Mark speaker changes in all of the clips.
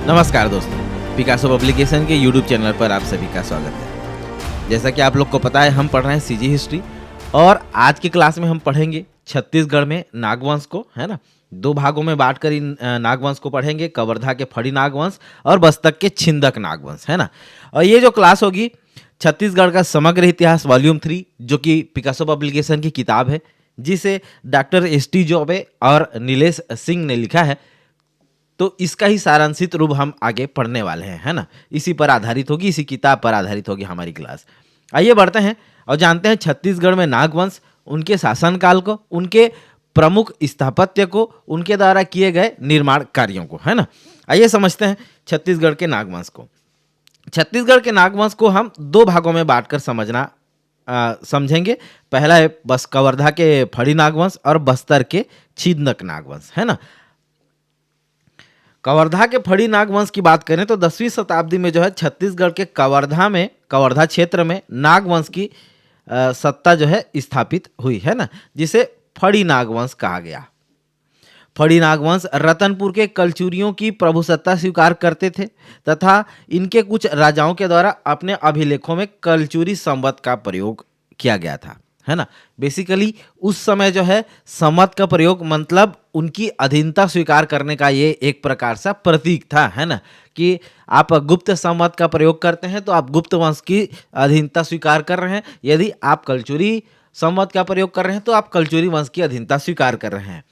Speaker 1: नमस्कार दोस्तों, Picasso publication के यूट्यूब चैनल पर आप सभी का स्वागत है। जैसा कि आप लोग को पता है, हम पढ़ रहे हैं सीजी हिस्ट्री और आज की क्लास में हम पढ़ेंगे छत्तीसगढ़ में नागवंश को, है ना। दो भागों में बांटकर इन नागवंश को पढ़ेंगे, कवर्धा के फड़ी नागवंश और बस्तर के छिंदक नागवंश, है ना। और ये जो क्लास होगी छत्तीसगढ़ का समग्र इतिहास वॉल्यूम 3, जो कि पिकासो पब्लिकेशन की किताब है, जिसे डॉक्टर एस.टी. चौबे और नीलेश सिंह ने लिखा है। तो इसका ही सारांशित रूप हम आगे पढ़ने वाले हैं, है ना। इसी पर आधारित होगी, इसी किताब पर आधारित होगी हमारी क्लास। आइए बढ़ते हैं और जानते हैं छत्तीसगढ़ में नागवंश, उनके शासनकाल को, उनके प्रमुख स्थापत्य को, उनके द्वारा किए गए निर्माण कार्यों को, है ना। आइए समझते हैं छत्तीसगढ़ के नागवंश को। छत्तीसगढ़ के नागवंश को हम दो भागों में बांटकर समझेंगे। पहला है बस कवर्धा के फड़ी नागवंश और बस्तर के छिंदक नागवंश, है ना। कवर्धा के फड़ी नागवंश की बात करें तो 10वीं शताब्दी में जो है छत्तीसगढ़ के कवर्धा क्षेत्र में नागवंश की सत्ता जो है स्थापित हुई, है ना, जिसे फड़ी नागवंश कहा गया। फड़ी नागवंश रतनपुर के कलचुरियों की प्रभुसत्ता स्वीकार करते थे तथा इनके कुछ राजाओं के द्वारा अपने अभिलेखों में कलचुरी संवत का प्रयोग किया गया था, है ना। बेसिकली उस समय जो है संवत का प्रयोग मतलब उनकी अधीनता स्वीकार करने का ये एक प्रकार सा प्रतीक था, है ना, कि आप गुप्त संवत का प्रयोग करते हैं तो आप गुप्त वंश की अधीनता स्वीकार कर रहे हैं। यदि आप कलचुरी संवत का प्रयोग कर रहे हैं तो आप कलचुरी वंश की अधीनता स्वीकार कर रहे हैं।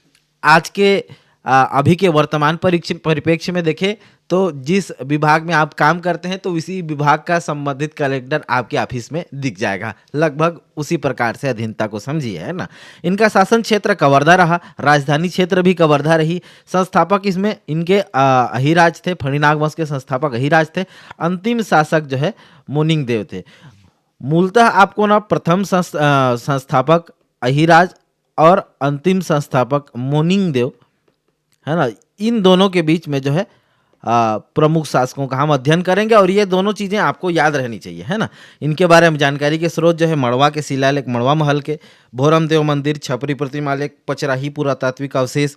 Speaker 1: आज के अभी के वर्तमान परिप्रेक्ष्य में देखें तो जिस विभाग में आप काम करते हैं तो इसी विभाग का संबंधित कलेक्टर आपके ऑफिस में दिख जाएगा। लगभग उसी प्रकार से अधीनता को समझिए, है ना। इनका शासन क्षेत्र कवर्धा रहा, राजधानी क्षेत्र भी कवर्धा रही। संस्थापक इसमें इनके अहिराज थे, फणी नागवंश के संस्थापक अहिराज थे। अंतिम शासक जो है मोनिंग देव थे। मूलतः आपको ना प्रथम संस्थापक अहिराज और अंतिम संस्थापक मोनिंग देव, है ना, इन दोनों के बीच में जो है प्रमुख शासकों का हम अध्ययन करेंगे और ये दोनों चीज़ें आपको याद रहनी चाहिए, है ना। इनके बारे में जानकारी के स्रोत जो है मड़वा के शिलालेख, मड़वा महल के, भोरम देव मंदिर, छपरी प्रतिमा लेख, पचराही पुरातात्विक अवशेष,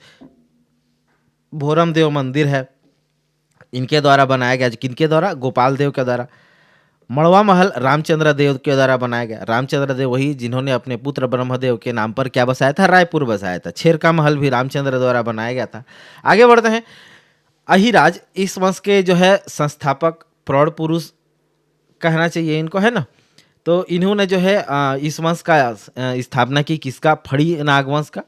Speaker 1: भोरम देव मंदिर है, इनके द्वारा बनाया गया। किनके द्वारा? गोपाल देव के द्वारा। मड़वा महल रामचंद्र देव के द्वारा बनाया गया। रामचंद्र देव वही जिन्होंने अपने पुत्र ब्रह्मदेव के नाम पर क्या बसाया था? रायपुर बसाया था। छेर का महल भी रामचंद्र द्वारा बनाया गया था। आगे बढ़ते हैं। अहिराज इस वंश के जो है संस्थापक प्रौढ़ पुरुष कहना चाहिए इनको, है ना। तो इन्होंने जो है इस वंश का स्थापना की, किसका? फड़ी नागवंश का,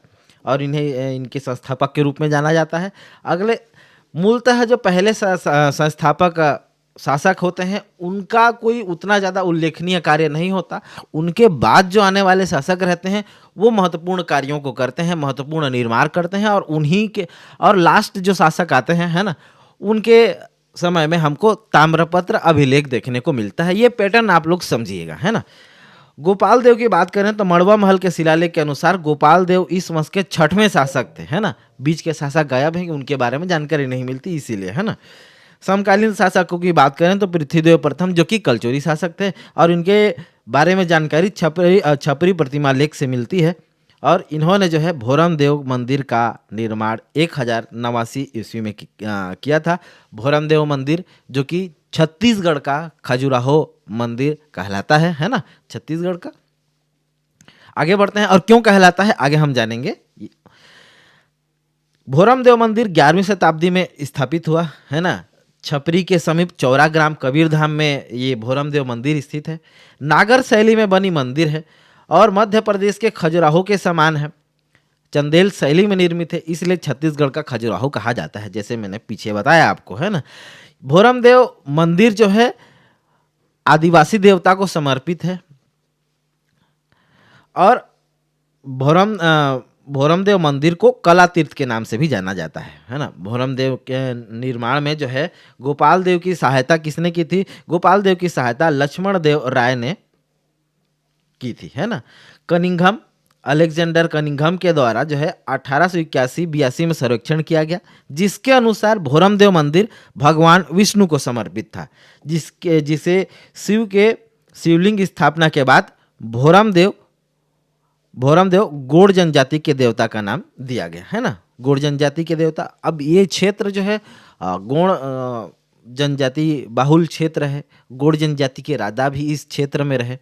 Speaker 1: और इन्हें इनके संस्थापक के रूप में जाना जाता है। अगले मूलतः जो पहले संस्थापक शासक होते हैं उनका कोई उतना ज़्यादा उल्लेखनीय कार्य नहीं होता। उनके बाद जो आने वाले शासक रहते हैं वो महत्वपूर्ण कार्यों को करते हैं, महत्वपूर्ण निर्माण करते हैं, और उन्हीं के और लास्ट जो शासक आते हैं, है ना, उनके समय में हमको ताम्रपत्र अभिलेख देखने को मिलता है। ये पैटर्न आप लोग समझिएगा, है ना। गोपाल देव की बात करें तो मड़वा महल के शिलालेख के अनुसार गोपाल देव इस वंश के 6वें शासक थे, है ना। बीच के शासक गायब हैं, उनके बारे में जानकारी नहीं मिलती, इसीलिए, है ना। समकालीन शासकों की बात करें तो पृथ्वीदेव प्रथम जो कि कलचुरी शासक थे, और इनके बारे में जानकारी छपरी प्रतिमा लेख से मिलती है। और इन्होंने जो है भोरम देव मंदिर का निर्माण 1089 ईस्वी में किया था। भोरम देव मंदिर जो कि छत्तीसगढ़ का खजुराहो मंदिर कहलाता है ना, छत्तीसगढ़ का। आगे बढ़ते हैं, और क्यों कहलाता है आगे हम जानेंगे। भोरम देव मंदिर 11वीं शताब्दी में स्थापित हुआ, है ना। छपरी के समीप चौरा ग्राम कबीरधाम में ये भोरम देव मंदिर स्थित है। नागर शैली में बनी मंदिर है और मध्य प्रदेश के खजुराहो के समान है। चंदेल शैली में निर्मित है, इसलिए छत्तीसगढ़ का खजुराहो कहा जाता है, जैसे मैंने पीछे बताया आपको, है ना। भोरम देव मंदिर जो है आदिवासी देवता को समर्पित है और भोरम देव मंदिर को कला तीर्थ के नाम से भी जाना जाता है ना। भोरम देव के निर्माण में जो है गोपाल देव की सहायता किसने की थी? गोपाल देव की सहायता लक्ष्मण देव राय ने की थी, है ना। कनिंघम, अलेक्जेंडर कनिंघम के द्वारा जो है 1881-82 में सर्वेक्षण किया गया, जिसके अनुसार भोरम देव मंदिर भगवान विष्णु को समर्पित था, जिसे शिव के शिवलिंग स्थापना के बाद भोरम देव गोड़ जनजाति के देवता का नाम दिया गया, है ना। गोड़ जनजाति के देवता। अब ये क्षेत्र जो है गोड़ जनजाति बाहुल क्षेत्र है, गोंड जनजाति के राजा भी इस क्षेत्र में रहे।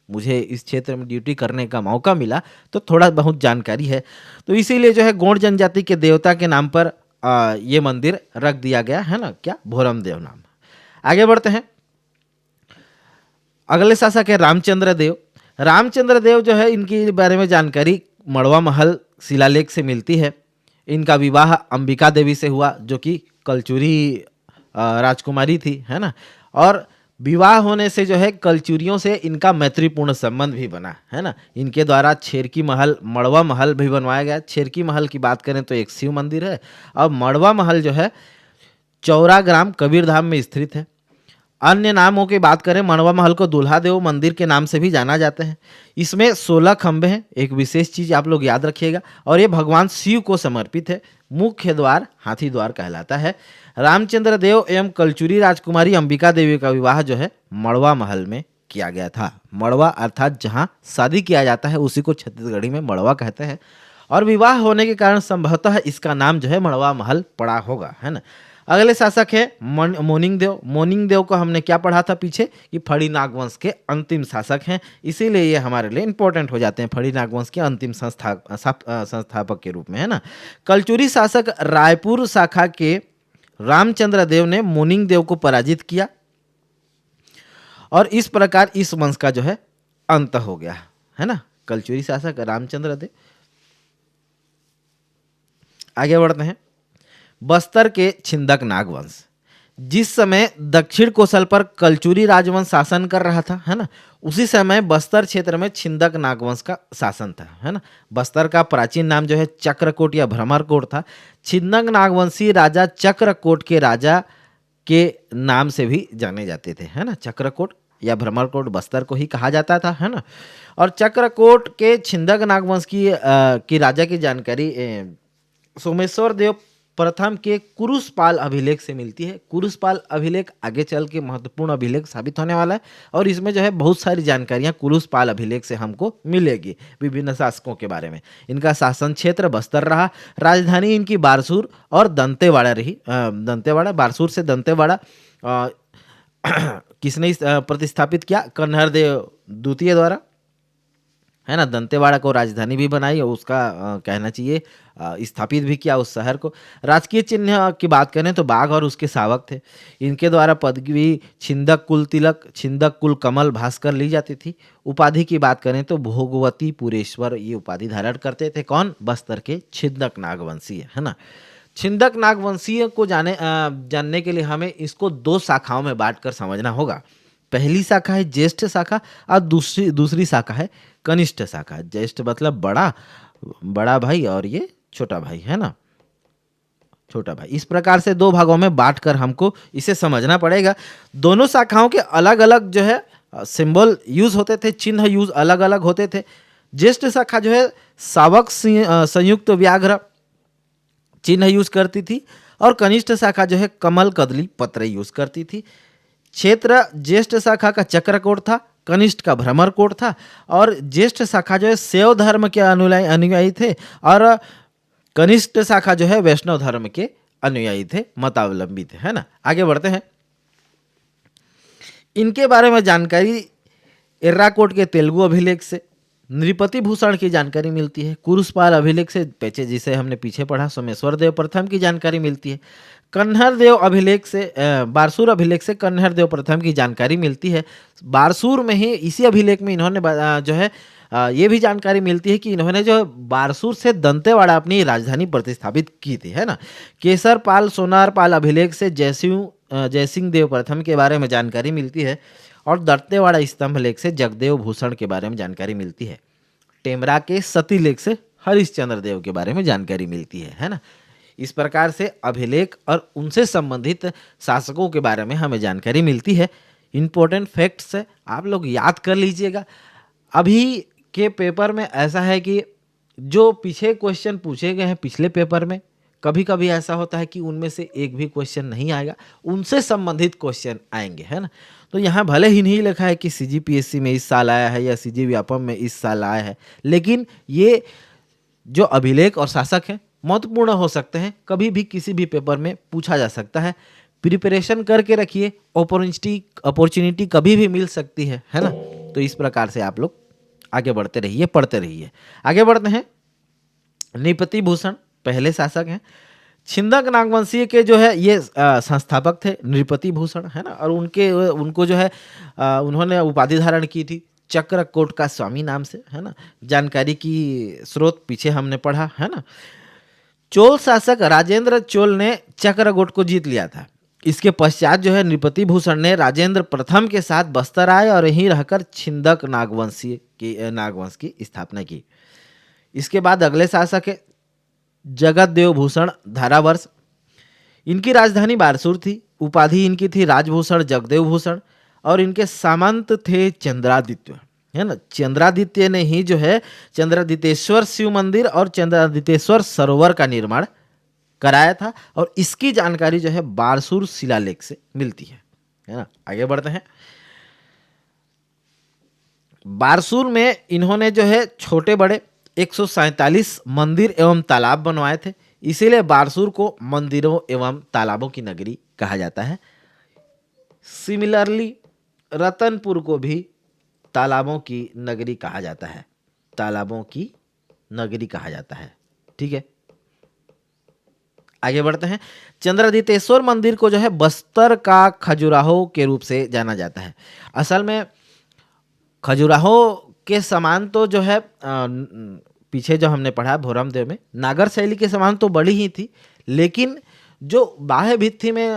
Speaker 1: मुझे इस क्षेत्र में ड्यूटी करने का मौका मिला तो थोड़ा बहुत जानकारी है। तो इसीलिए जो है गोंड जनजाति के देवता के नाम पर ये मंदिर रख दिया गया है ना, क्या, भोरम देव नाम। आगे बढ़ते हैं। अगले शासक है रामचंद्र देव। रामचंद्र देव जो है, इनके बारे में जानकारी मड़वा महल शिलालेख से मिलती है। इनका विवाह अंबिका देवी से हुआ, जो कि कलचुरी राजकुमारी थी, है ना। और विवाह होने से जो है कलचुरियों से इनका मैत्रीपूर्ण संबंध भी बना, है ना। इनके द्वारा छेरकी महल, मड़वा महल भी बनवाया गया। छेरकी महल की बात करें तो एक शिव मंदिर है, और मड़वा महल जो है चौरा ग्राम कबीरधाम में स्थित है। अन्य नामों की बात करें, मड़वा महल को दूल्हा देव मंदिर के नाम से भी जाना जाता है। इसमें 16 खंभे हैं, एक विशेष चीज आप लोग याद रखिएगा, और ये भगवान शिव को समर्पित है। मुख्य द्वार हाथी द्वार कहलाता है। रामचंद्र देव एवं कलचुरी राजकुमारी अंबिका देवी का विवाह जो है मड़वा महल में किया गया था। मड़वा अर्थात जहाँ शादी किया जाता है उसी को छत्तीसगढ़ी में मड़वा कहते हैं, और विवाह होने के कारण संभवतः इसका नाम जो है मड़वा महल पड़ा होगा, है ना। अगले शासक है मोनिंग देव। मोनिंग देव को हमने क्या पढ़ा था पीछे, कि फड़ी नागवंश के अंतिम शासक हैं, इसीलिए ये हमारे लिए इंपॉर्टेंट हो जाते हैं, फड़ी नागवंश के अंतिम संस्थापक के रूप में, है ना। कलचुरी शासक रायपुर शाखा के रामचंद्र देव ने मोनिंग देव को पराजित किया, और इस प्रकार इस वंश का जो है अंत हो गया, है ना। कलचुरी शासक रामचंद्र देव। आगे बढ़ते हैं। बस्तर के छिंदक नागवंश। जिस समय दक्षिण कोसल पर कलचुरी राजवंश शासन कर रहा था, है ना, उसी समय बस्तर क्षेत्र में छिंदक नागवंश का शासन था, है ना। बस्तर का प्राचीन नाम जो है चक्रकोट या भ्रमरकोट था। छिंदक नागवंशी राजा चक्रकोट के राजा के नाम से भी जाने जाते थे, है ना। चक्रकोट या भ्रमरकोट बस्तर को ही कहा जाता था, है ना। और चक्रकोट के छिंदक नागवंश की राजा की जानकारी सोमेश्वर देव प्रथम के कुरुसपाल अभिलेख से मिलती है। कुरुसपाल अभिलेख आगे चल के महत्वपूर्ण अभिलेख साबित होने वाला है, और इसमें जो है बहुत सारी जानकारियां कुरुसपाल अभिलेख से हमको मिलेगी विभिन्न शासकों के बारे में। इनका शासन क्षेत्र बस्तर रहा, राजधानी इनकी बारसूर और दंतेवाड़ा रही। दंतेवाड़ा, बारसूर से दंतेवाड़ा किसने प्रतिस्थापित किया, कन्हर देव द्वितीय द्वारा, है ना। दंतेवाड़ा को राजधानी भी बनाई, और उसका कहना चाहिए स्थापित भी किया उस शहर को। राजकीय चिन्ह की बात करें तो बाघ और उसके शावक थे। इनके द्वारा पदवी छिंदक कुल तिलक, छिंदक कुल कमल भास्कर ली जाती थी। उपाधि की बात करें तो भोगवती पुरेश्वर ये उपाधि धारण करते थे। कौन, बस्तर के छिंदक नागवंशीय, है ना। छिंदक नागवंशीय को जानने के लिए हमें इसको 2 शाखाओं में बांटकर समझना होगा। पहली शाखा है ज्येष्ठ शाखा, और दूसरी शाखा है कनिष्ठ शाखा। ज्येष्ठ मतलब बड़ा भाई, और ये छोटा भाई, है ना, छोटा भाई। इस प्रकार से 2 भागों में बांटकर हमको इसे समझना पड़ेगा। दोनों शाखाओं के अलग अलग जो है सिंबल यूज होते थे, चिन्ह यूज अलग अलग होते थे। ज्येष्ठ शाखा जो है शावक संयुक्त व्याघ्र चिन्ह यूज करती थी, और कनिष्ठ शाखा जो है कमल कदली पत्र यूज करती थी। क्षेत्र ज्येष्ठ शाखा का चक्रकोट था, कनिष्ठ का भ्रमरकोट था, और ज्येष्ठ शाखा जो है शैव धर्म के अनुयायी थे, और कनिष्ठ शाखा जो है वैष्णव धर्म के अनुयायी थे, मतावलंबी थे, है ना। आगे बढ़ते हैं। इनके बारे में जानकारी एर्राकोट के तेलुगु अभिलेख से, नृपति भूषण की जानकारी मिलती है। कुरुसपाल अभिलेख से जिसे हमने पीछे पढ़ा सोमेश्वर देव प्रथम की जानकारी मिलती है। कन्हर देव अभिलेख से, बारसूर अभिलेख से कन्हर देव प्रथम की जानकारी मिलती है। बारसूर में ही इसी अभिलेख में इन्होंने जो है ये भी जानकारी मिलती है कि इन्होंने जो बारसूर से दंतेवाड़ा अपनी राजधानी प्रतिस्थापित की थी, है ना। केसरपाल सोनारपाल अभिलेख से जयसिंह देव प्रथम के बारे में जानकारी मिलती है, और दंतेवाड़ा स्तंभ लेख से जगदेव भूषण के बारे में जानकारी मिलती है। टेमरा के सती लेख से हरिश्चंद्र देव के बारे में जानकारी मिलती है ना। इस प्रकार से अभिलेख और उनसे संबंधित शासकों के बारे में हमें जानकारी मिलती है। इंपॉर्टेंट फैक्ट्स है, आप लोग याद कर लीजिएगा। अभी के पेपर में ऐसा है कि जो पीछे क्वेश्चन पूछे गए हैं पिछले पेपर में, कभी कभी ऐसा होता है कि उनमें से एक भी क्वेश्चन नहीं आएगा, उनसे संबंधित क्वेश्चन आएंगे, है ना। तो यहाँ भले ही नहीं लिखा है कि CGPSC में इस साल आया है या CG व्यापम में इस साल आया है, लेकिन ये जो अभिलेख और शासक हैं महत्वपूर्ण हो सकते हैं, कभी भी किसी भी पेपर में पूछा जा सकता है। प्रिपरेशन करके रखिए, अपॉर्चुनिटी कभी भी मिल सकती है ना। तो इस प्रकार से आप लोग आगे बढ़ते रहिए, पढ़ते रहिए। आगे बढ़ते हैं। नृपति भूषण पहले शासक हैं। छिंदक नागवंशीय के जो है ये संस्थापक थे नृपति भूषण, है ना। और उनको जो है उन्होंने उपाधि धारण की थी चक्रकोट का स्वामी नाम से, है ना। जानकारी की स्रोत पीछे हमने पढ़ा, है ना। चोल शासक राजेंद्र चोल ने चक्रकोट को जीत लिया था। इसके पश्चात जो है नृपति भूषण ने राजेंद्र प्रथम के साथ बस्तर आए और यहीं रहकर छिंदक नागवंश की स्थापना की। इसके बाद अगले शासक है जगत देव भूषण धारावर्ष। इनकी राजधानी बारसूर थी। उपाधि इनकी थी राजभूषण जगदेव भूषण और इनके सामंत थे चंद्रादित्य, है ना। चंद्रादित्य ने ही जो है चंद्रादितेश्वर शिव मंदिर और चंद्रादितेश्वर सरोवर का निर्माण कराया था और इसकी जानकारी जो है बारसूर शिलालेख से मिलती है ना। आगे बढ़ते हैं। बारसूर में इन्होंने जो है छोटे बड़े 147 मंदिर एवं तालाब बनवाए थे, इसीलिए बारसूर को मंदिरों एवं तालाबों की नगरी कहा जाता है। सिमिलरली रतनपुर को भी तालाबों की नगरी कहा जाता है, तालाबों की नगरी कहा जाता है, ठीक है। आगे बढ़ते हैं। चंद्रादितेश्वर मंदिर को जो है बस्तर का खजुराहो के रूप से जाना जाता है। असल में खजुराहो के समान तो जो है पीछे जो हमने पढ़ा भोरमदेव में नागर शैली के समान तो बड़ी ही थी, लेकिन जो बाह्य भित्ति में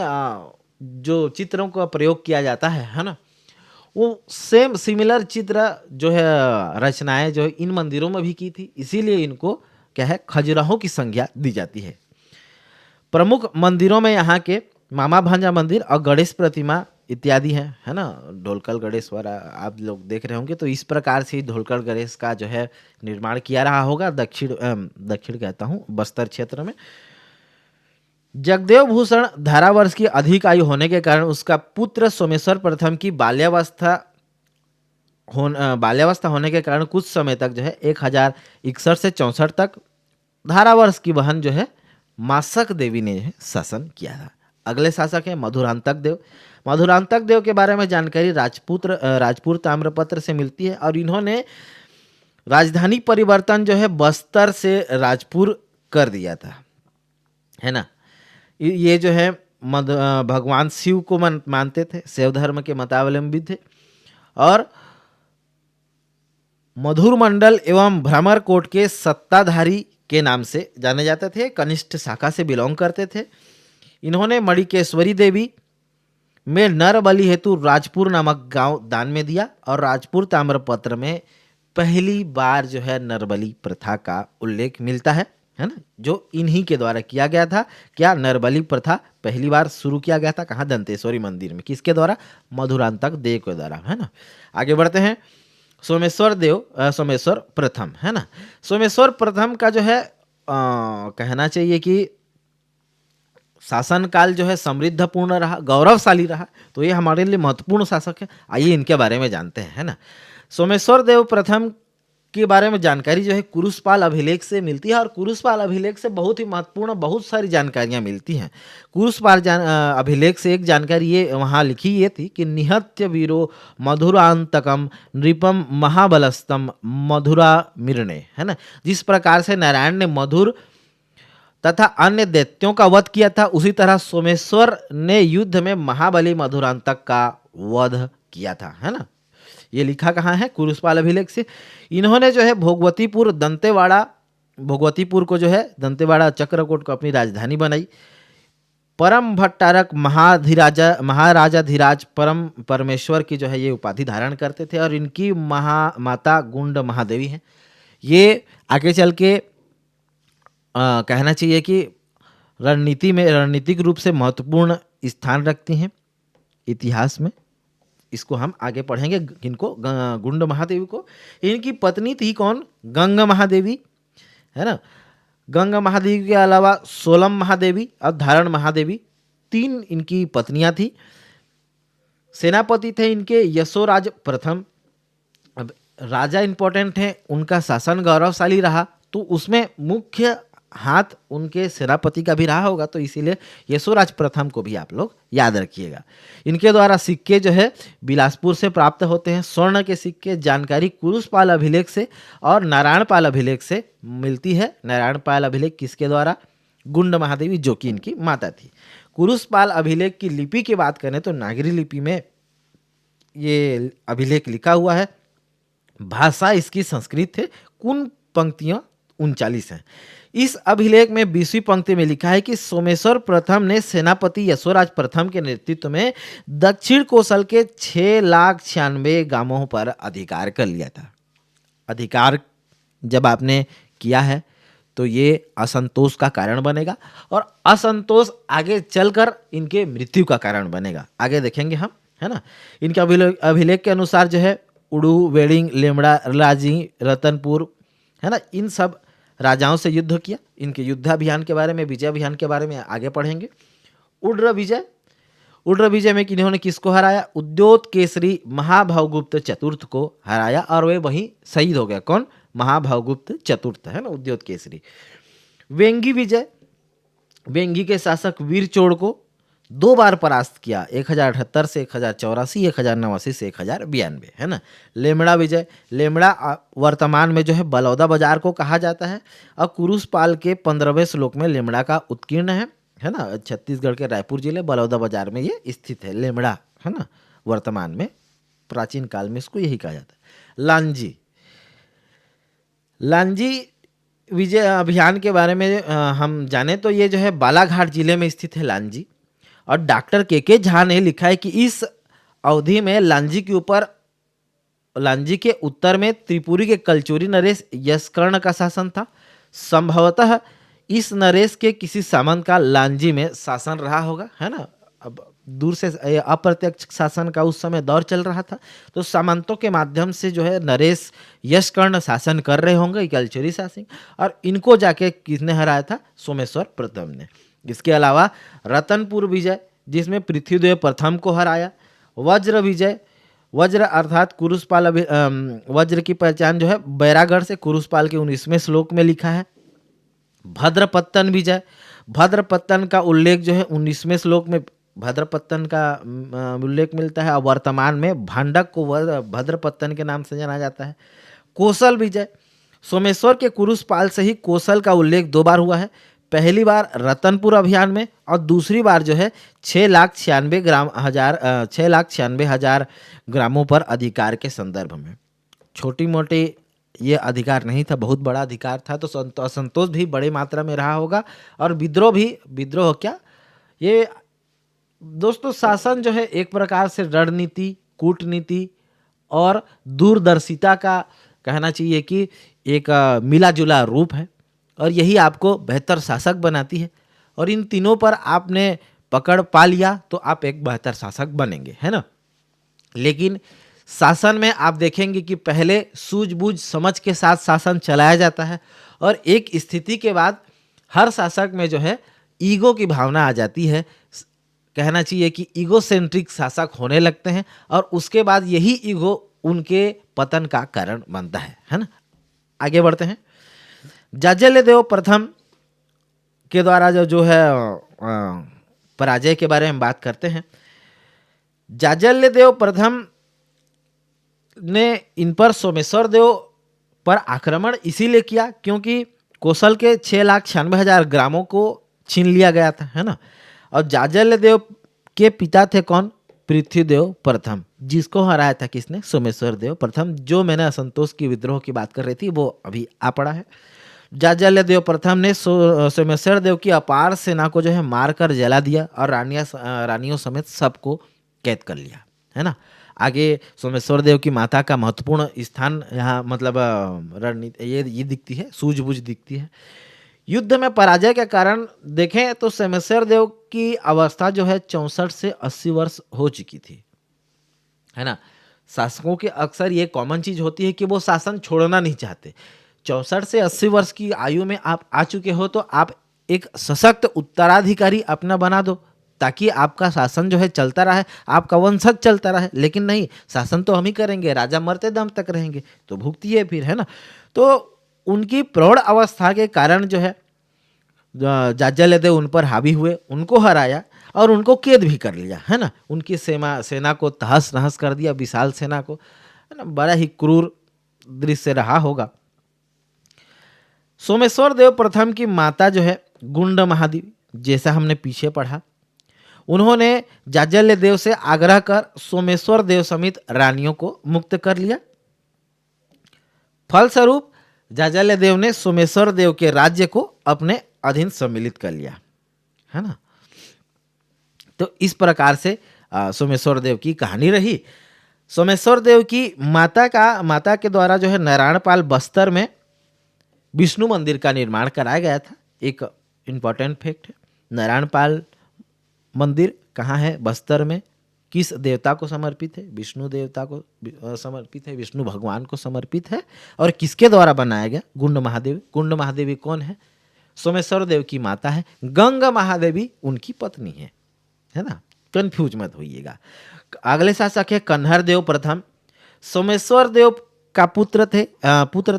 Speaker 1: जो चित्रों का प्रयोग किया जाता है ना, वो सेम सिमिलर चित्र जो है रचनाएं जो है इन मंदिरों में भी की थी, इसीलिए इनको क्या है खजुराहो की संज्ञा दी जाती है। प्रमुख मंदिरों में यहाँ के मामा भांजा मंदिर और गणेश प्रतिमा इत्यादि हैं, है ना। ढोलकल गणेश्वर आप लोग देख रहे होंगे, तो इस प्रकार से ढोलकल गणेश का जो है निर्माण किया रहा होगा दक्षिण कहता हूँ बस्तर क्षेत्र में। जगदेव भूषण धारावर्ष की अधिक आयु होने के कारण उसका पुत्र सोमेश्वर प्रथम की बाल्यावस्था होने के कारण कुछ समय तक जो है 1061 से 64 तक धारावर्ष की बहन जो है मासक देवी ने शासन किया था। अगले शासक है मधुरांतक देव। मधुरांतक देव के बारे में जानकारी राजपुर ताम्रपत्र से मिलती है और इन्होंने राजधानी परिवर्तन जो है बस्तर से राजपुर कर दिया था, है ना। ये जो है भगवान शिव को मानते थे, शैव धर्म के मतावलंबी थे और मधुर मंडल एवं भ्रमरकोट के सत्ताधारी के नाम से जाने जाते थे। कनिष्ठ शाखा से बिलोंग करते थे। इन्होंने मणिकेश्वरी देवी में नर बलि हेतु राजपुर नामक गांव दान में दिया और राजपुर ताम्रपत्र में पहली बार जो है नरबली प्रथा का उल्लेख मिलता है ना, जो इन्हीं के द्वारा किया गया था। क्या नरबली प्रथा पहली बार शुरू किया गया था कहाँ? दंतेश्वरी मंदिर में। किसके द्वारा? मधुरांतक देव के द्वारा, है ना। आगे बढ़ते हैं। सोमेश्वर प्रथम, है ना। सोमेश्वर प्रथम का जो है कहना चाहिए कि शासनकाल जो है समृद्धपूर्ण रहा, गौरवशाली रहा, तो ये हमारे लिए महत्वपूर्ण शासक है। आइए इनके बारे में जानते हैं, है ना। सोमेश्वर देव प्रथम के बारे में जानकारी जो है कुरुसपाल अभिलेख से मिलती है और कुरुसपाल अभिलेख से बहुत ही महत्वपूर्ण बहुत सारी जानकारियां मिलती हैं। कुरुसपाल अभिलेख से एक जानकारी ये वहाँ लिखी ये थी कि निहत्य वीरो मधुरांतकम नृपम महाबलस्तम मधुरा मिरणे, है ना। जिस प्रकार से नारायण ने मधुर तथा अन्य दैत्यों का वध किया था, उसी तरह सोमेश्वर ने युद्ध में महाबली मधुरांतक का वध किया था, है ना। ये लिखा कहाँ है? कुरुसपाल अभिलेख से। इन्होंने जो है भोगवतीपुर को जो है दंतेवाड़ा चक्रकोट को अपनी राजधानी बनाई। परम भट्टारक महाराजा धीराज परम परमेश्वर की जो है ये उपाधि धारण करते थे और इनकी माता गुंड महादेवी हैं। ये आगे चल के कहना चाहिए कि रणनीतिक रूप से महत्वपूर्ण स्थान रखती हैं इतिहास में। इसको हम आगे पढ़ेंगे। किनको? गुंड महादेवी को। इनकी पत्नी थी कौन? गंगा महादेवी, है ना। गंगा महादेवी के अलावा सोलम महादेवी और धारण महादेवी, 3 इनकी पत्नियां थी। सेनापति थे इनके यशोराज प्रथम। अब राजा इंपॉर्टेंट है, उनका शासन गौरवशाली रहा, तो उसमें मुख्य हाथ उनके सेनापति का भी रहा होगा, तो इसीलिए यशोराज प्रथम को भी आप लोग याद रखिएगा। इनके द्वारा सिक्के जो है बिलासपुर से प्राप्त होते हैं। स्वर्ण के सिक्के जानकारी कुरुषपाल अभिलेख से और नारायणपाल अभिलेख से मिलती है। नारायणपाल अभिलेख किसके द्वारा? गुंड महादेवी, जो कि इनकी माता थी। कुरुषपाल अभिलेख की लिपि की बात करें तो नागरी लिपि में ये अभिलेख लिखा हुआ है। भाषा इसकी संस्कृत है। कुल पंक्तियां 39 हैं। इस अभिलेख में 20वीं पंक्ति में लिखा है कि सोमेश्वर प्रथम ने सेनापति यशोराज प्रथम के नेतृत्व में दक्षिण कोसल के 6,96,000 गांवों पर अधिकार कर लिया था। अधिकार जब आपने किया है तो ये असंतोष का कारण बनेगा और असंतोष आगे चलकर इनके मृत्यु का कारण बनेगा। आगे देखेंगे हम, है ना। इनके अभिलेख के अनुसार जो है उड़ू, वेडिंग, लेमड़ा, राजी, रतनपुर, है ना, इन सब राजाओं से युद्ध किया। इनके युद्धाभियान के बारे में, विजय अभियान के बारे में आगे पढ़ेंगे। उड्र विजय में इन्होंने किसको हराया? उद्योत केसरी महाभवगुप्त चतुर्थ को हराया और वे वहीं शहीद हो गया। कौन? महाभवगुप्त चतुर्थ, है ना, उद्योत केसरी। वेंगी के शासक वीरचोड़ को 2 बार परास्त किया, 1078 से 1084, 1089 से 1092, है ना। लेमड़ा वर्तमान में जो है बलौदा बाजार को कहा जाता है और कुरुषपाल के 15वें श्लोक में लेमड़ा का उत्कीर्ण है ना। छत्तीसगढ़ के रायपुर जिले बलौदा बाजार में ये स्थित है लेमड़ा, है ना। वर्तमान में, प्राचीन काल में इसको यही कहा जाता है। लांजी विजय अभियान के बारे में हम जाने तो ये जो है बालाघाट जिले में स्थित है लांजी। और डॉक्टर के झा ने लिखा है कि इस अवधि में लांजी के उत्तर में त्रिपुरी के कलचुरी नरेश यशकर्ण का शासन था। संभवतः इस नरेश के किसी सामंत का लांजी में शासन रहा होगा, है ना। अब दूर से अप्रत्यक्ष शासन का उस समय दौर चल रहा था, तो सामंतों के माध्यम से जो है नरेश यशकर्ण शासन कर रहे होंगे, कलचुरी शासन। और इनको जाके किसने हराया था? सोमेश्वर प्रथम ने। इसके अलावा रतनपुर विजय, जिसमें पृथ्वीदेव प्रथम को हराया। वज्र अर्थात कुरुषपाल वज्र की पहचान जो है बैरागढ़ से कुरुषपाल के 19वें श्लोक में लिखा है। भद्रपत्तन विजय, भद्रपत्तन का उल्लेख जो है 19वें श्लोक में भद्रपत्तन का उल्लेख मिलता है और वर्तमान में भांडक को भद्रपत्तन के नाम से जाना जाता है। कोसल विजय, सोमेश्वर के कुरुषपाल से ही कोसल का उल्लेख 2 बार हुआ है। पहली बार रतनपुर अभियान में और दूसरी बार जो है 6,96,000 ग्रामों पर अधिकार के संदर्भ में। छोटी मोटी ये अधिकार नहीं था, बहुत बड़ा अधिकार था। तो असंतोष भी बड़ी मात्रा में रहा होगा और विद्रोह क्या, ये दोस्तों शासन जो है एक प्रकार से रणनीति, कूटनीति और दूरदर्शिता का कहना चाहिए कि एक मिला जुला रूप है और यही आपको बेहतर शासक बनाती है। और इन तीनों पर आपने पकड़ पा लिया तो आप एक बेहतर शासक बनेंगे, है ना। लेकिन शासन में आप देखेंगे कि पहले सूझबूझ समझ के साथ शासन चलाया जाता है और एक स्थिति के बाद हर शासक में जो है ईगो की भावना आ जाती है। कहना चाहिए कि ईगो सेंट्रिक शासक होने लगते हैं और उसके बाद यही ईगो उनके पतन का कारण बनता है ना। आगे बढ़ते हैं। जाज्जल्यदेव प्रथम के द्वारा जो है पराजय के बारे में बात करते हैं। जाज्जल्यदेव प्रथम ने इन पर सोमेश्वर देव पर आक्रमण इसीलिए किया क्योंकि कोसल के 6,96,000 ग्रामों को छीन लिया गया था, है ना। और जाज्जल्यदेव के पिता थे कौन? पृथ्वीदेव प्रथम, जिसको हराया था किसने? सोमेश्वर देव प्रथम। जो मैंने असंतोष की विद्रोह की बात कर रही थी वो अभी आ पड़ा है। जाज्जल्यदेव प्रथम ने सोमेश्वर देव की अपार सेना को जो है मारकर जला दिया और रानियों समेत सबको कैद कर लिया, है ना। आगे सोमेश्वर देव की माता का महत्वपूर्ण स्थान यहाँ मतलब रणनीति ये दिखती है, सूझबूझ दिखती है। युद्ध में पराजय के कारण देखें तो सोमेश्वर देव की अवस्था जो है 64 से 80 वर्ष हो चुकी थी, है ना। शासकों की अक्सर ये कॉमन चीज होती है कि वो शासन छोड़ना नहीं चाहते। 64 से 80 वर्ष की आयु में आप आ चुके हो तो आप एक सशक्त उत्तराधिकारी अपना बना दो ताकि आपका शासन जो है चलता रहे, आपका वंशज चलता रहे। लेकिन नहीं, शासन तो हम ही करेंगे, राजा मरते दम तक रहेंगे, तो भुगतिए फिर, है ना। तो उनकी प्रौढ़ अवस्था के कारण जो है जाज्जल्य देव उन पर हावी हुए, उनको हराया और उनको कैद भी कर लिया, है ना। उनकी सेना को तहस नहस कर दिया, विशाल सेना को, है ना। बड़ा ही क्रूर दृश्य रहा होगा। सोमेश्वर देव प्रथम की माता जो है गुंड महादेवी, जैसा हमने पीछे पढ़ा, उन्होंने जाज्जल्य देव से आग्रह कर सोमेश्वर देव समेत रानियों को मुक्त कर लिया। फलस्वरूप जाज्जल्य देव ने सोमेश्वर देव के राज्य को अपने अधीन सम्मिलित कर लिया, है ना। तो इस प्रकार से सोमेश्वर देव की कहानी रही। सोमेश्वर देव की माता के द्वारा जो है नारायणपाल बस्तर में विष्णु मंदिर का निर्माण कराया गया था। एक इम्पॉर्टेंट फैक्ट है, नारायणपाल मंदिर कहाँ है? बस्तर में। किस देवता को समर्पित है? विष्णु देवता को समर्पित है, विष्णु भगवान को समर्पित है। और किसके द्वारा बनाया गया? गुंड महादेवी। गुंड महादेवी कौन है? सोमेश्वर देव की माता है। गंगा महादेवी उनकी पत्नी है ना, कंफ्यूज मत होइएगा। अगले शासक है कन्हर देव प्रथम। सोमेश्वर देव का पुत्र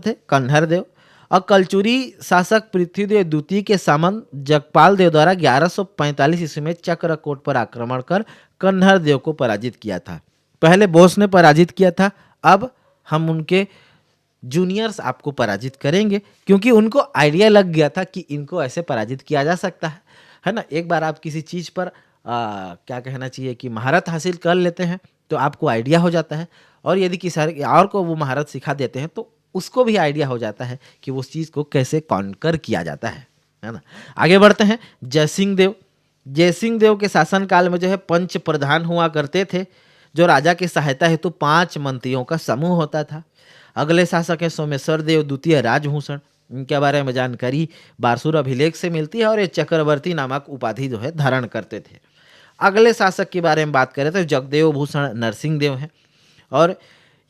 Speaker 1: थे कन्हर देव। और कलचुरी शासक पृथ्वीदेव द्वितीय के सामंत जगपाल देव द्वारा 1145 ईस्वी में चक्रकोट पर आक्रमण कर कन्हर देव को पराजित किया था। पहले बोस ने पराजित किया था, अब हम उनके जूनियर्स आपको पराजित करेंगे, क्योंकि उनको आइडिया लग गया था कि इनको ऐसे पराजित किया जा सकता है ना। एक बार आप किसी चीज़ पर क्या कहना चाहिए कि महारत हासिल कर लेते हैं तो आपको आइडिया हो जाता है, और यदि किसी और को वो महारत सिखा देते हैं तो उसको भी आइडिया हो जाता है कि उस चीज़ को कैसे कॉन्कर किया जाता है ना। आगे बढ़ते हैं। जयसिंह देव के शासनकाल में जो है पंच प्रधान हुआ करते थे, जो राजा की सहायता हेतु 5 मंत्रियों का समूह होता था। अगले शासक है सोमेश्वर देव द्वितीय राजभूषण। इनके बारे में जानकारी बारसूर अभिलेख से मिलती है, और ये चक्रवर्ती नामक उपाधि जो है धारण करते थे। अगले शासक के बारे में बात करें तो जगदेव भूषण नरसिंह देव हैं, और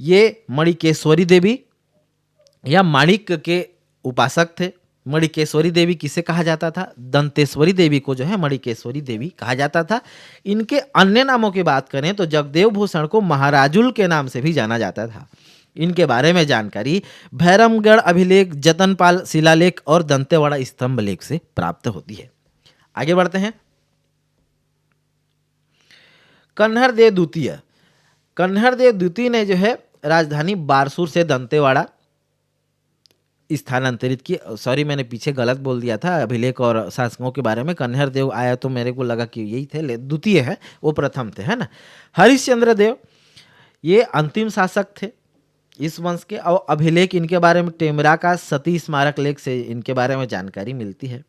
Speaker 1: ये मणिकेश्वरी देवी या माणिक के उपासक थे। मणिकेश्वरी देवी किसे कहा जाता था? दंतेश्वरी देवी को जो है मणिकेश्वरी देवी कहा जाता था। इनके अन्य नामों की बात करें तो जगदेव भूषण को महाराजुल के नाम से भी जाना जाता था। इनके बारे में जानकारी भैरमगढ़ अभिलेख, जतनपाल शिलालेख और दंतेवाड़ा स्तंभ लेख से प्राप्त होती है। आगे बढ़ते हैं। कन्हर देव द्वितीय ने जो है राजधानी बारसूर से दंतेवाड़ा स्थानांतरित की। सॉरी, मैंने पीछे गलत बोल दिया था अभिलेख और शासकों के बारे में। कन्हर देव आया तो मेरे को लगा कि यही थे, द्वितीय है, वो प्रथम थे, है ना। हरिश्चंद्र देव ये अंतिम शासक थे इस वंश के, और अभिलेख इनके बारे में टेमरा का सती स्मारक लेख से इनके बारे में जानकारी मिलती है।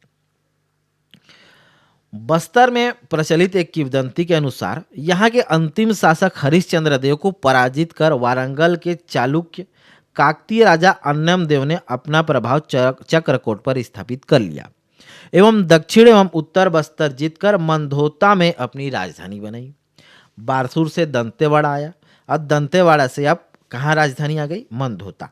Speaker 1: बस्तर में प्रचलित एक किंवदंती के अनुसार यहाँ के अंतिम शासक हरिश्चंद्र देव को पराजित कर वारंगल के चालुक्य काकतीय राजा अन्नम देव ने अपना प्रभाव चक्रकोट पर स्थापित कर लिया, एवं दक्षिण एवं उत्तर बस्तर जीतकर मंधोता में अपनी राजधानी बनाई। बारसूर से दंतेवाड़ा आया, और दंतेवाड़ा से अब कहाँ राजधानी आ गई? मंधोता।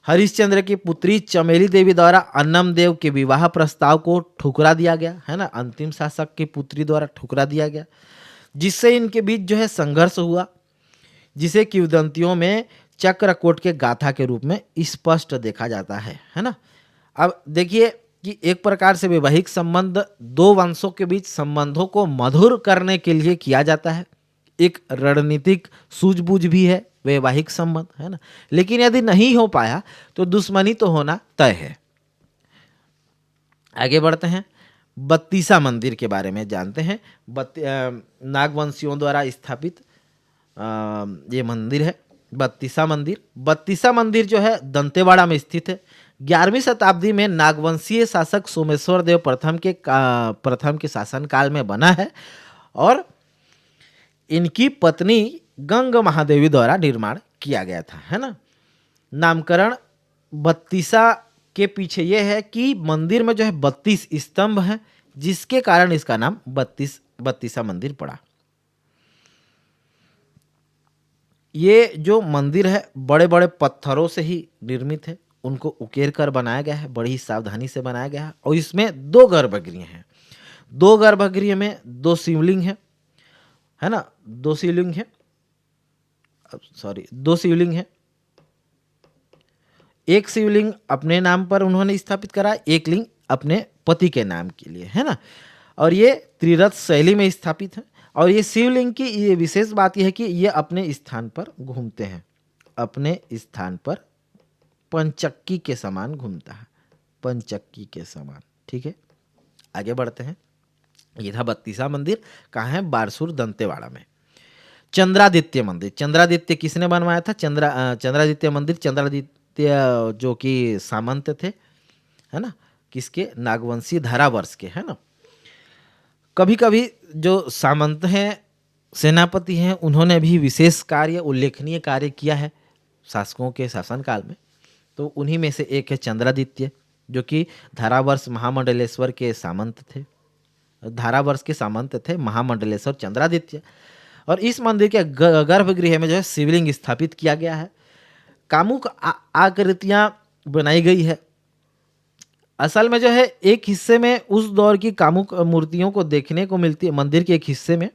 Speaker 1: हरिश्चंद्र की पुत्री चमेली देवी द्वारा अन्नम देव के विवाह प्रस्ताव को ठुकरा दिया गया, है ना। अंतिम शासक की पुत्री द्वारा ठुकरा दिया गया, जिससे इनके बीच जो है संघर्ष हुआ, जिसे किंवदंतियों में चक्रकोट के गाथा के रूप में स्पष्ट देखा जाता है ना। अब देखिए कि एक प्रकार से वैवाहिक संबंध दो वंशों के बीच संबंधों को मधुर करने के लिए किया जाता है। एक रणनीतिक सूझबूझ भी है वैवाहिक संबंध, है ना। लेकिन यदि नहीं हो पाया तो दुश्मनी तो होना तय है। आगे बढ़ते हैं। बत्तीसा मंदिर के बारे में जानते हैं। नागवंशियों द्वारा स्थापित ये मंदिर है बत्तीसा मंदिर जो है दंतेवाड़ा में स्थित है। 11वीं शताब्दी में नागवंशीय शासक सोमेश्वर देव प्रथम के शासनकाल में बना है, और इनकी पत्नी गंगा महादेवी द्वारा निर्माण किया गया था, है ना। नामकरण बत्तीसा के पीछे यह है कि मंदिर में जो है 32 स्तंभ हैं, जिसके कारण इसका नाम बत्तीसा मंदिर पड़ा। ये जो मंदिर है बड़े बड़े पत्थरों से ही निर्मित है, उनको उकेर कर बनाया गया है, बड़ी सावधानी से बनाया गया है, और इसमें 2 गर्भगृह हैं। 2 गर्भगृह में 2 शिवलिंग है ना। 2 शिवलिंग है, सॉरी 2 शिवलिंग है। एक शिवलिंग अपने नाम पर उन्होंने स्थापित करा, एक लिंग अपने पति के नाम के लिए, है ना। और ये त्रिरथ शैली में स्थापित है। और ये शिवलिंग की ये विशेष बात यह है कि ये अपने स्थान पर घूमते हैं, अपने स्थान पर पंचक्की के समान घूमता है, पंचक्की के समान। ठीक है, आगे बढ़ते हैं। ये था 32वां मंदिर, कहाँ है? बारसूर दंतेवाड़ा में। चंद्रादित्य मंदिर, चंद्रादित्य किसने बनवाया था? चंद्रादित्य मंदिर, चंद्रादित्य जो कि सामंत थे, है ना, किसके? नागवंशी धारावर्ष के, है ना। कभी कभी जो सामंत हैं, सेनापति हैं, उन्होंने भी विशेष कार्य, उल्लेखनीय कार्य किया है शासकों के शासनकाल में। तो उन्हीं में से एक है चंद्रादित्य, जो कि धारावर्ष महामंडलेश्वर के सामंत थे, धारावर्ष के सामंत थे महामंडलेश्वर चंद्रादित्य। और इस मंदिर के गर्भगृह में जो है शिवलिंग स्थापित किया गया है। कामुक आकृतियां बनाई गई है। असल में जो है एक हिस्से में उस दौर की कामुक मूर्तियों को देखने को मिलती है, मंदिर के एक हिस्से में,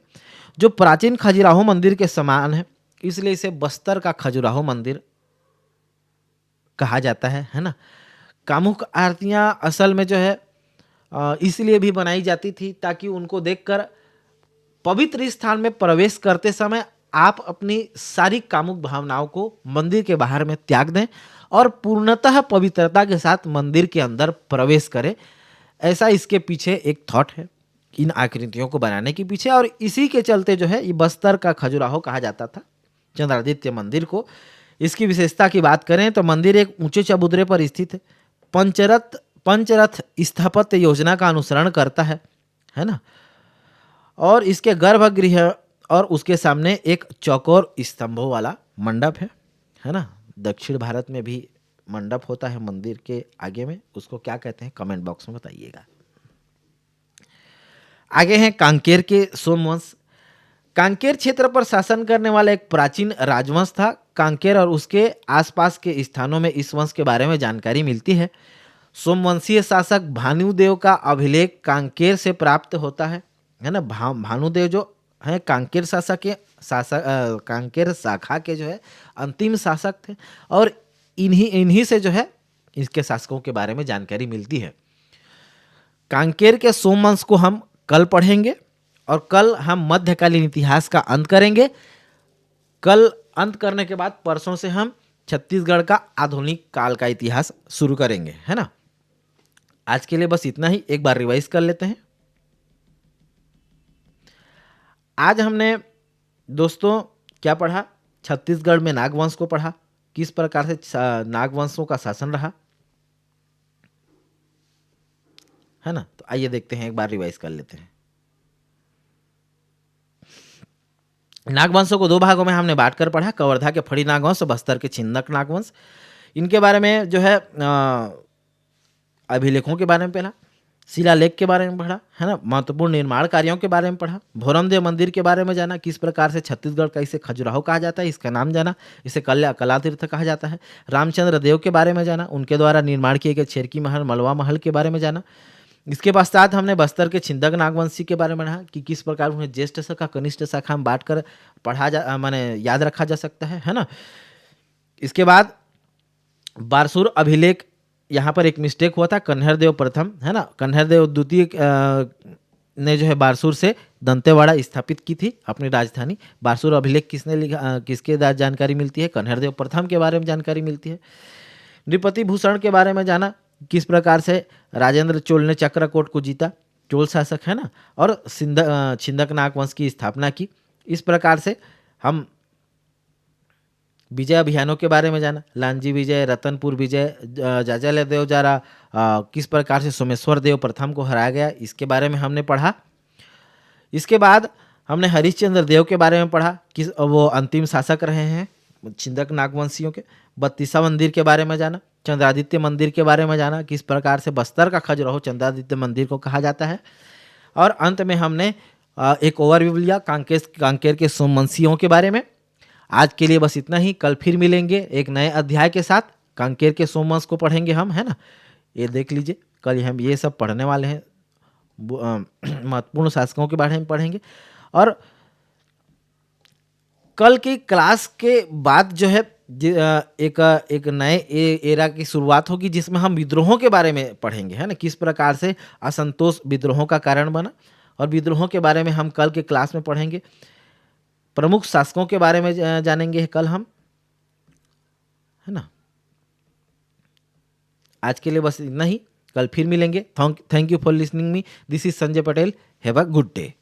Speaker 1: जो प्राचीन खजुराहो मंदिर के समान है, इसलिए इसे बस्तर का खजुराहो मंदिर कहा जाता है ना। कामुक आरतियां असल में जो है इसलिए भी बनाई जाती थी ताकि उनको देखकर पवित्र स्थान में प्रवेश करते समय आप अपनी सारी कामुक भावनाओं को मंदिर के बाहर में त्याग दें और पूर्णतः पवित्रता के साथ मंदिर के अंदर प्रवेश करें। ऐसा इसके पीछे एक थॉट है, इन आकृतियों को बनाने के पीछे। और इसी के चलते जो है ये बस्तर का खजुराहो कहा जाता था चंद्रादित्य मंदिर को। इसकी विशेषता की बात करें तो मंदिर एक ऊंचे चबूतरे पर स्थित है, पंचरथ स्थापत्य योजना का अनुसरण करता है ना। और इसके गर्भगृह और उसके सामने एक चौकोर स्तंभों वाला मंडप है ना। दक्षिण भारत में भी मंडप होता है मंदिर के आगे में, उसको क्या कहते हैं कमेंट बॉक्स में बताइएगा। आगे हैं कांकेर के सोमवंश। कांकेर क्षेत्र पर शासन करने वाला एक प्राचीन राजवंश था। कांकेर और उसके आसपास के स्थानों में इस वंश के बारे में जानकारी मिलती है। सोमवंशीय शासक भानुदेव का अभिलेख कांकेर से प्राप्त होता है ना। भानुदेव जो है कांकेर कांकेर शाखा के जो है अंतिम शासक थे। और इन्हीं से जो है इसके शासकों के बारे में जानकारी मिलती है। कांकेर के सोमवंश को हम कल पढ़ेंगे और कल हम मध्यकालीन इतिहास का अंत करेंगे। कल अंत करने के बाद परसों से हम छत्तीसगढ़ का आधुनिक काल का इतिहास शुरू करेंगे, है ना। आज के लिए बस इतना ही, एक बार रिवाइज कर लेते हैं। आज हमने दोस्तों क्या पढ़ा? छत्तीसगढ़ में नागवंश को पढ़ा, किस प्रकार से नागवंशों का शासन रहा, है ना। तो आइए देखते हैं, एक बार रिवाइज कर लेते हैं। नागवंशों को दो भागों में हमने बांटकर पढ़ा, कवर्धा के फड़ी नागवंश और बस्तर के छिंदक नागवंश। इनके बारे में जो है अभिलेखों के बारे में पढ़ा, शिलालेख के बारे में पढ़ा, है ना, महत्वपूर्ण निर्माण कार्यों के बारे में पढ़ा, भोरमदेव मंदिर के बारे में जाना, किस प्रकार से छत्तीसगढ़ का इसे खजुराहो कहा जाता है, इसका नाम जाना, इसे कलातीर्थ कहा जाता है। रामचंद्र देव के बारे में जाना, उनके द्वारा निर्माण किए गए छेरकी महल, मलवा महल के बारे में जाना। इसके पश्चात हमने बस्तर के छिंदक नागवंशी के बारे में पढ़ा कि किस प्रकार उन्हें ज्येष्ठ शाखा कनिष्ठ शाखा में बांट कर माने याद रखा जा सकता है ना। इसके बाद बारसूर अभिलेख, यहाँ पर एक मिस्टेक हुआ था, कन्हरदेव प्रथम, है ना, कन्हरदेव द्वितीय ने जो है बारसूर से दंतेवाड़ा स्थापित की थी अपनी राजधानी। बारसूर अभिलेख किसने लिखा, किसके जानकारी मिलती है? कन्हरदेव प्रथम के बारे में जानकारी मिलती है। नृपति भूषण के बारे में जाना, किस प्रकार से राजेंद्र चोल ने चक्रकोट को जीता, चोल शासक, है ना, और छिंदक नागवंश की स्थापना की। इस प्रकार से हम विजय अभियानों के बारे में जाना, लांजी विजय, रतनपुर विजय, जाजल देव जारा, किस प्रकार से सोमेश्वर देव प्रथम को हराया गया, इसके बारे में हमने पढ़ा। इसके बाद हमने हरिश्चंद्र देव के बारे में पढ़ा, किस वो अंतिम शासक रहे हैं छिंदक नागवंशियों के। 32वां मंदिर के बारे में जाना, चंद्रादित्य मंदिर के बारे में जाना, किस प्रकार से बस्तर का खजुराहो चंद्रादित्य मंदिर को कहा जाता है। और अंत में हमने एक ओवरव्यू लिया कांकेर के सोमवंशियों के बारे में। आज के लिए बस इतना ही, कल फिर मिलेंगे एक नए अध्याय के साथ। कांकेर के सोमवंश को पढ़ेंगे हम, है ना, ये देख लीजिए, कल हम ये सब पढ़ने वाले हैं, महत्वपूर्ण शासकों के बारे में पढ़ेंगे। और कल की क्लास के बाद जो है एक नए एरा की शुरुआत होगी जिसमें हम विद्रोहों के बारे में पढ़ेंगे, है ना, किस प्रकार से असंतोष विद्रोहों का कारण बना। और विद्रोहों के बारे में हम कल के क्लास में पढ़ेंगे। प्रमुख शासकों के बारे में जानेंगे कल हम, है ना। आज के लिए बस इतना ही, कल फिर मिलेंगे। Thank you for listening me. This is Sanjay Patel. Have a good day.